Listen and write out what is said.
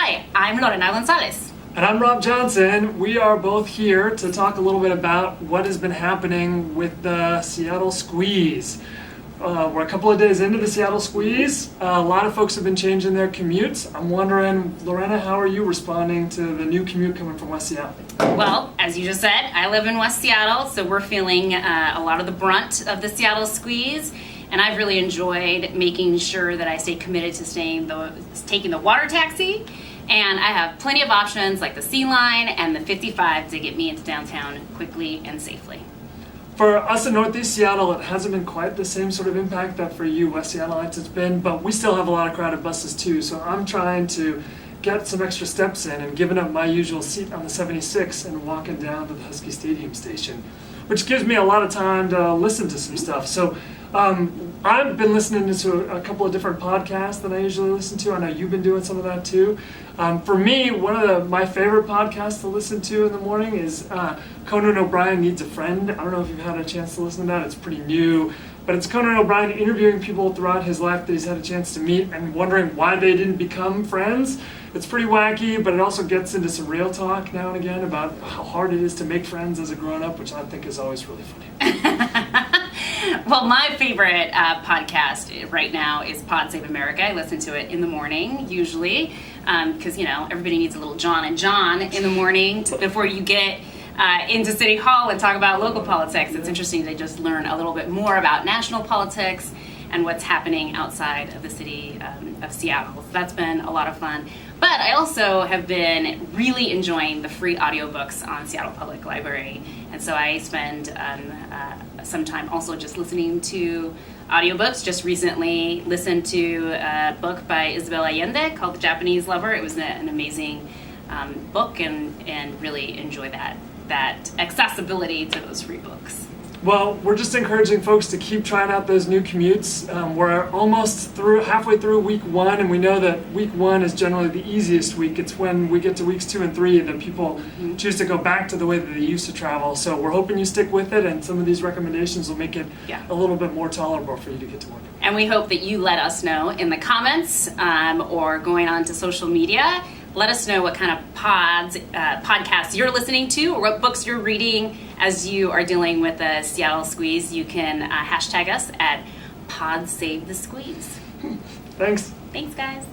Hi, I'm Lorena Gonzalez. And I'm Rob Johnson. We are both here to talk a little bit about what has been happening with the Seattle Squeeze. We're a couple of days into the Seattle Squeeze. A lot of folks have been changing their commutes. I'm wondering, Lorena, how are you responding to the new commute coming from West Seattle? Well, as you just said, I live in West Seattle, so we're feeling a lot of the brunt of the Seattle Squeeze. And I've really enjoyed making sure that I stay committed to taking the water taxi. And I have plenty of options like the C Line and the 55 to get me into downtown quickly and safely. For us in Northeast Seattle, it hasn't been quite the same sort of impact that for you West Seattleites it's been, but we still have a lot of crowded buses too. So I'm trying to get some extra steps in and giving up my usual seat on the 76 and walking down to the Husky Stadium station, which gives me a lot of time to listen to some stuff. So I've been listening to a couple of different podcasts that I usually listen to. I know you've been doing some of that too. For me, one of my favorite podcasts to listen to in the morning is Conan O'Brien Needs a Friend. I don't know if you've had a chance to listen to that. It's pretty new. But it's Conan O'Brien interviewing people throughout his life that he's had a chance to meet and wondering why they didn't become friends. It's pretty wacky, but it also gets into some real talk now and again about how hard it is to make friends as a grown-up, which I think is always really funny. Well, my favorite podcast right now is Pod Save America. I listen to it in the morning, usually, because, everybody needs a little John and John in the morning before you get into City Hall and talk about local politics. It's interesting to just learn a little bit more about national politics and what's happening outside of the city of Seattle. So that's been a lot of fun. But I also have been really enjoying the free audiobooks on Seattle Public Library. And so I spend some time also just listening to audiobooks. Just recently listened to a book by Isabel Allende called The Japanese Lover. It was an amazing book and really enjoy that accessibility to those free books. Well, we're just encouraging folks to keep trying out those new commutes. We're almost halfway through week one, and we know that week one is generally the easiest week. It's when we get to weeks 2 and 3 that people choose to go back to the way that they used to travel. So we're hoping you stick with it, and some of these recommendations will make it a little bit more tolerable for you to get to work. And we hope that you let us know in the comments or going on to social media. Let us know what kind of podcasts you're listening to or what books you're reading as you are dealing with the Seattle Squeeze. You can hashtag us at PodSaveTheSqueeze. Thanks. Thanks, guys.